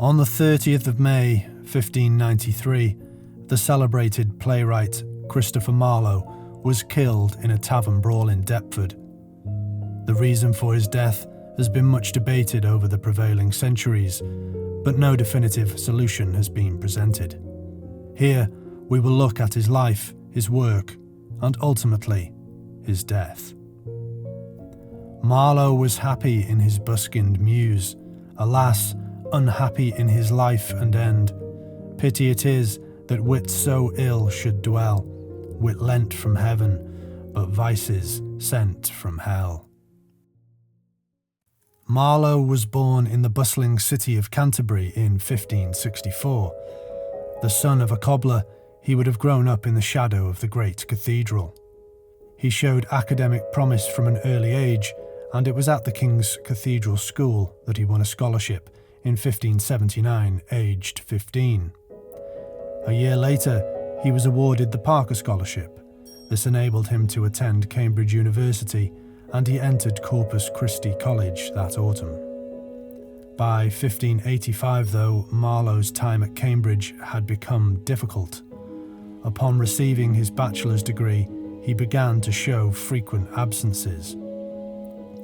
On the 30th of May, 1593, the celebrated playwright Christopher Marlowe was killed in a tavern brawl in Deptford. The reason for his death has been much debated over the prevailing centuries, but no definitive solution has been presented. Here, we will look at his life, his work, and ultimately, his death. Marlowe was happy in his buskined muse, alas, unhappy in his life and end. Pity it is that wit so ill should dwell, wit lent from heaven, but vices sent from hell. Marlowe was born in the bustling city of Canterbury in 1564. The son of a cobbler, he would have grown up in the shadow of the great cathedral. He showed academic promise from an early age, and it was at the King's Cathedral School that he won a scholarship in 1579, aged 15. A year later, he was awarded the Parker Scholarship. This enabled him to attend Cambridge University, and he entered Corpus Christi College that autumn. By 1585, though, Marlowe's time at Cambridge had become difficult. Upon receiving his bachelor's degree, he began to show frequent absences.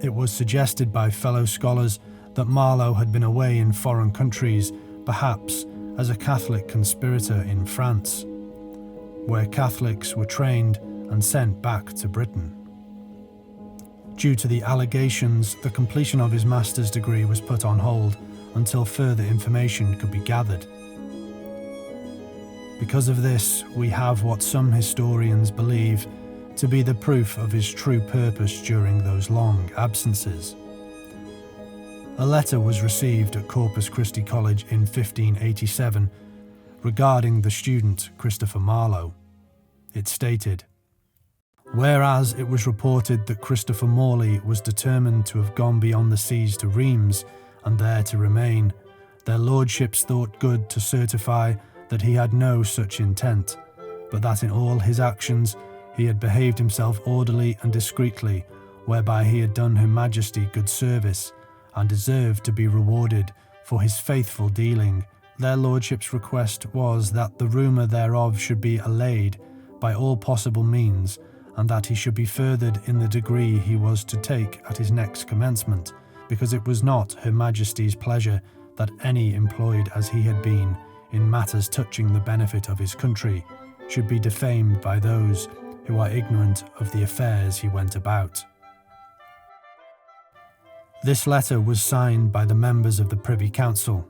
It was suggested by fellow scholars that Marlowe had been away in foreign countries, perhaps as a Catholic conspirator in France, where Catholics were trained and sent back to Britain. Due to the allegations, the completion of his master's degree was put on hold until further information could be gathered. Because of this, we have what some historians believe to be the proof of his true purpose during those long absences. A letter was received at Corpus Christi College in 1587 regarding the student Christopher Marlowe. It stated, "Whereas it was reported that Christopher Morley was determined to have gone beyond the seas to Rheims and there to remain, their lordships thought good to certify that he had no such intent, but that in all his actions he had behaved himself orderly and discreetly, whereby he had done Her Majesty good service, and deserved to be rewarded for his faithful dealing. Their lordships' request was that the rumour thereof should be allayed by all possible means, and that he should be furthered in the degree he was to take at his next commencement, because it was not Her Majesty's pleasure that any employed as he had been in matters touching the benefit of his country should be defamed by those who are ignorant of the affairs he went about." This letter was signed by the members of the Privy Council,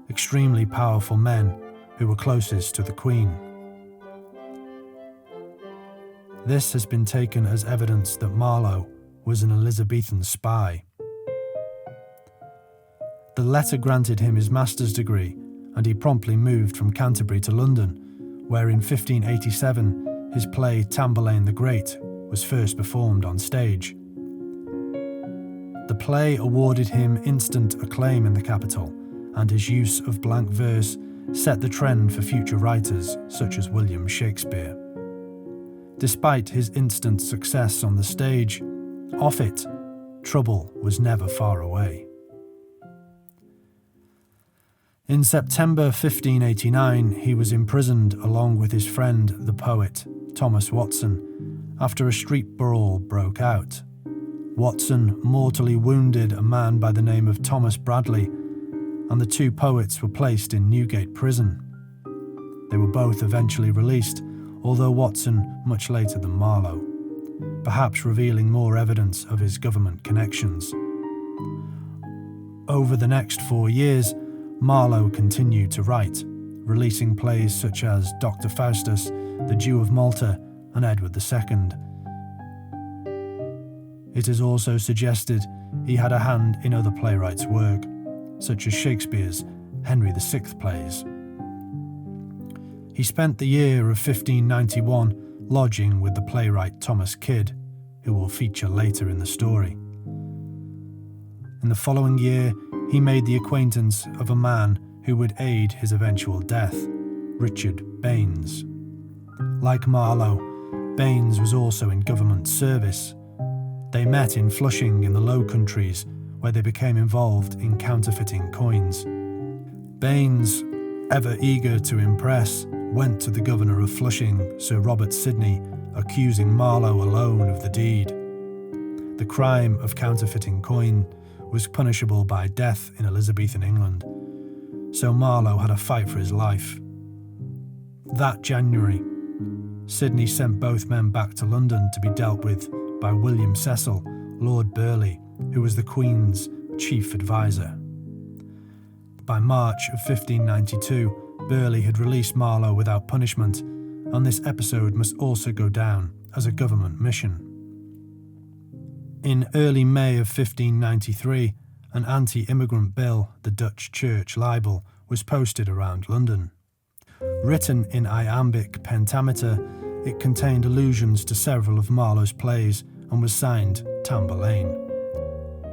extremely powerful men who were closest to the Queen. This has been taken as evidence that Marlowe was an Elizabethan spy. The letter granted him his master's degree, and he promptly moved from Canterbury to London, where in 1587 his play Tamburlaine the Great was first performed on stage. The play awarded him instant acclaim in the capital, and his use of blank verse set the trend for future writers such as William Shakespeare. Despite his instant success on the stage, off it, trouble was never far away. In September 1589, he was imprisoned along with his friend, the poet Thomas Watson, after a street brawl broke out. Watson mortally wounded a man by the name of Thomas Bradley, and the two poets were placed in Newgate prison. They were both eventually released, although Watson much later than Marlowe, perhaps revealing more evidence of his government connections. Over the next 4 years, Marlowe continued to write, releasing plays such as Doctor Faustus, The Jew of Malta, and Edward II. It is also suggested he had a hand in other playwrights' work, such as Shakespeare's Henry VI plays. He spent the year of 1591 lodging with the playwright Thomas Kyd, who will feature later in the story. In the following year, he made the acquaintance of a man who would aid his eventual death, Richard Baynes. Like Marlowe, Baynes was also in government service. They met in Flushing in the Low Countries, where they became involved in counterfeiting coins. Baines, ever eager to impress, went to the governor of Flushing, Sir Robert Sidney, accusing Marlowe alone of the deed. The crime of counterfeiting coin was punishable by death in Elizabethan England, so Marlowe had a fight for his life. That January, Sidney sent both men back to London to be dealt with by William Cecil, Lord Burleigh, who was the Queen's chief advisor. By March of 1592, Burleigh had released Marlowe without punishment, and this episode must also go down as a government mission. In early May of 1593, an anti-immigrant bill, the Dutch Church libel, was posted around London. Written in iambic pentameter, it contained allusions to several of Marlowe's plays and was signed Tamburlaine.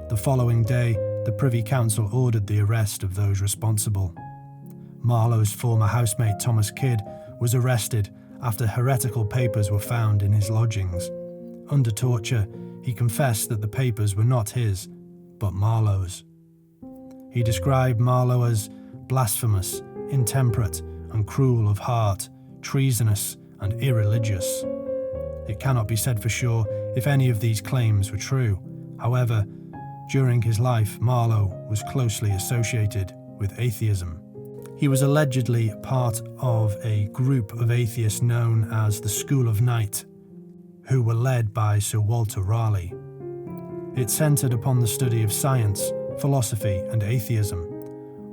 The following day, the Privy Council ordered the arrest of those responsible. Marlowe's former housemate Thomas Kidd was arrested after heretical papers were found in his lodgings. Under torture, he confessed that the papers were not his, but Marlowe's. He described Marlowe as blasphemous, intemperate, and cruel of heart, treasonous, and irreligious. It cannot be said for sure if any of these claims were true. However, during his life, Marlowe was closely associated with atheism. He was allegedly part of a group of atheists known as the School of Night, who were led by Sir Walter Raleigh. It centred upon the study of science, philosophy, and atheism.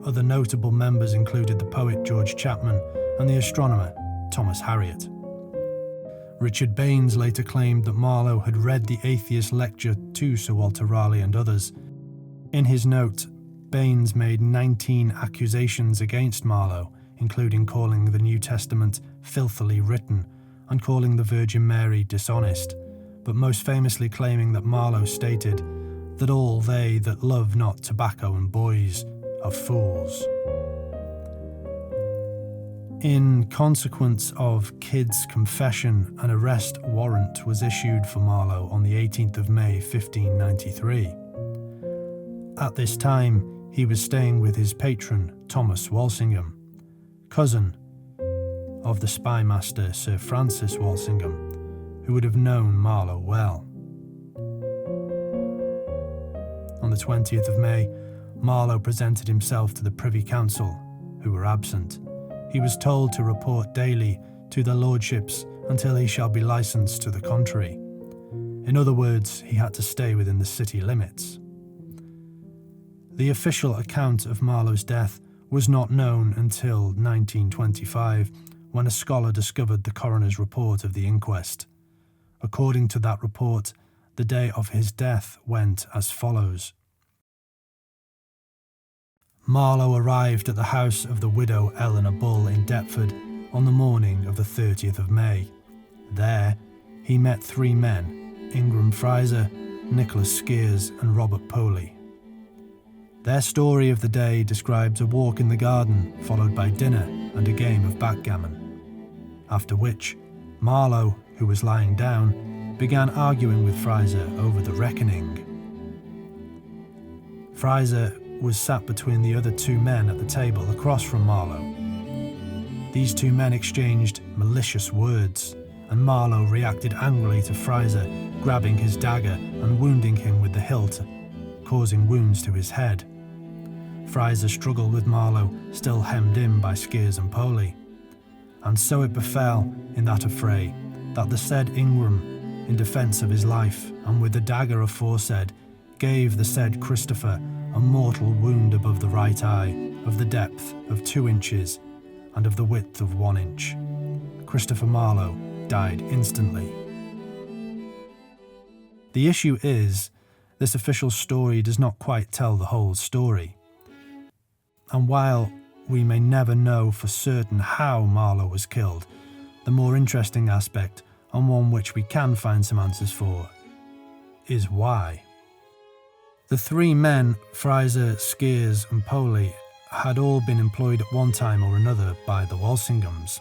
Other notable members included the poet George Chapman and the astronomer Thomas Harriot. Richard Baines later claimed that Marlowe had read the atheist lecture to Sir Walter Raleigh and others. In his note, Baines made 19 accusations against Marlowe, including calling the New Testament filthily written and calling the Virgin Mary dishonest, but most famously claiming that Marlowe stated that all they that love not tobacco and boys are fools. In consequence of Kidd's confession, an arrest warrant was issued for Marlowe on the 18th of May 1593. At this time, he was staying with his patron, Thomas Walsingham, cousin of the spymaster Sir Francis Walsingham, who would have known Marlowe well. On the 20th of May, Marlowe presented himself to the Privy Council, who were absent. He was told to report daily to their lordships until he shall be licensed to the contrary. In other words, he had to stay within the city limits. The official account of Marlowe's death was not known until 1925, when a scholar discovered the coroner's report of the inquest. According to that report, the day of his death went as follows. Marlowe arrived at the house of the widow Eleanor Bull in Deptford on the morning of the 30th of May. There, he met three men, Ingram Fraser, Nicholas Skeers and Robert Poley. Their story of the day describes a walk in the garden followed by dinner and a game of backgammon. After which, Marlowe, who was lying down, began arguing with Fraser over the reckoning. Fraser was sat between the other two men at the table across from Marlowe. These two men exchanged malicious words, and Marlowe reacted angrily to Fraser, grabbing his dagger and wounding him with the hilt, causing wounds to his head. Fraser struggled with Marlowe, still hemmed in by Skeers and Poley. And so it befell, in that affray, that the said Ingram, in defence of his life, and with the dagger aforesaid, gave the said Christopher a mortal wound above the right eye, of the depth of 2 inches, and of the width of 1 inch. Christopher Marlowe died instantly. The issue is, this official story does not quite tell the whole story. And while we may never know for certain how Marlowe was killed, the more interesting aspect, and one which we can find some answers for, is why. The three men, Fraser, Skeers and Poley, had all been employed at one time or another by the Walsinghams.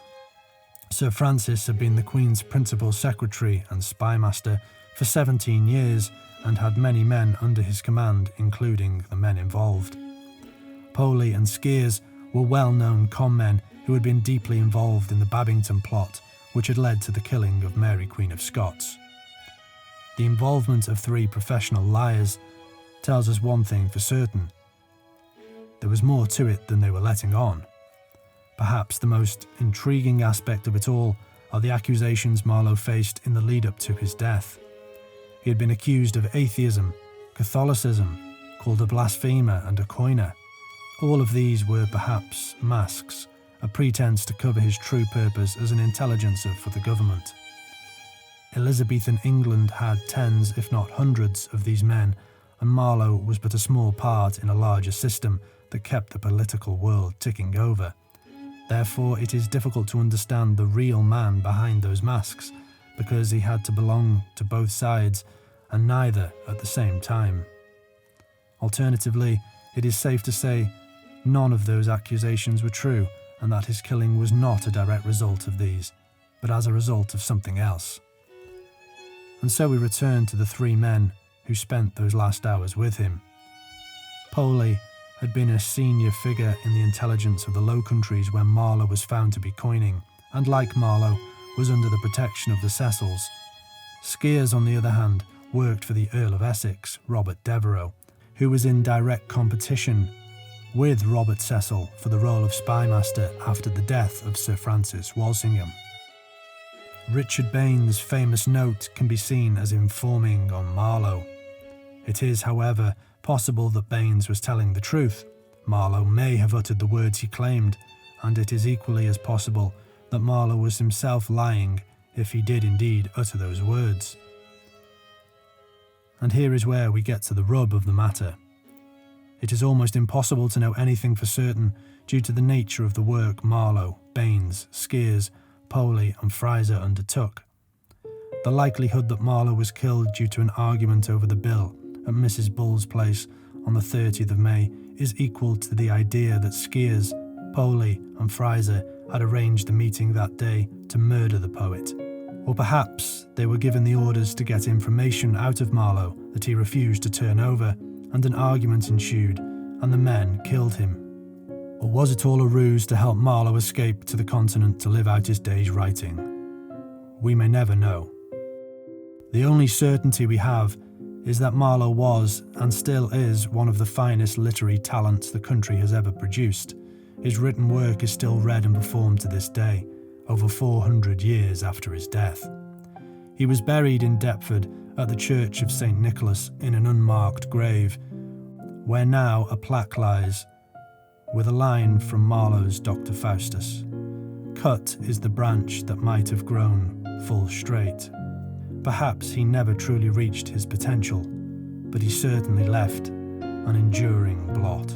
Sir Francis had been the Queen's principal secretary and spymaster for 17 years and had many men under his command, including the men involved. Poley and Skeers were well-known con-men who had been deeply involved in the Babington plot, which had led to the killing of Mary Queen of Scots. The involvement of 3 professional liars tells us one thing for certain. There was more to it than they were letting on. Perhaps the most intriguing aspect of it all are the accusations Marlowe faced in the lead-up to his death. He had been accused of atheism, Catholicism, called a blasphemer and a coiner. All of these were perhaps masks, a pretense to cover his true purpose as an intelligencer for the government. Elizabethan England had tens, if not hundreds, of these men, and Marlowe was but a small part in a larger system that kept the political world ticking over. Therefore, it is difficult to understand the real man behind those masks, because he had to belong to both sides, and neither at the same time. Alternatively, it is safe to say none of those accusations were true, and that his killing was not a direct result of these, but as a result of something else. And so we return to the 3 men who spent those last hours with him. Poley had been a senior figure in the intelligence of the Low Countries when Marlowe was found to be coining, and like Marlowe, was under the protection of the Cecils. Skeers, on the other hand, worked for the Earl of Essex, Robert Devereux, who was in direct competition with Robert Cecil for the role of spymaster after the death of Sir Francis Walsingham. Richard Bain's famous note can be seen as informing on Marlowe. It is, however, possible that Baines was telling the truth. Marlowe may have uttered the words he claimed, and it is equally as possible that Marlowe was himself lying if he did indeed utter those words. And here is where we get to the rub of the matter. It is almost impossible to know anything for certain due to the nature of the work Marlowe, Baines, Skeers, Poley and Fraser undertook. The likelihood that Marlowe was killed due to an argument over the bill at Mrs. Bull's place on the 30th of May is equal to the idea that Skeers, Poley and Fraser had arranged the meeting that day to murder the poet. Or perhaps they were given the orders to get information out of Marlowe that he refused to turn over, and an argument ensued, and the men killed him. Or was it all a ruse to help Marlowe escape to the continent to live out his days writing? We may never know. The only certainty we have is that Marlowe was, and still is, one of the finest literary talents the country has ever produced. His written work is still read and performed to this day, over 400 years after his death. He was buried in Deptford at the Church of St. Nicholas in an unmarked grave, where now a plaque lies, with a line from Marlowe's Doctor Faustus. Cut is the branch that might have grown full straight. Perhaps he never truly reached his potential, but he certainly left an enduring blot.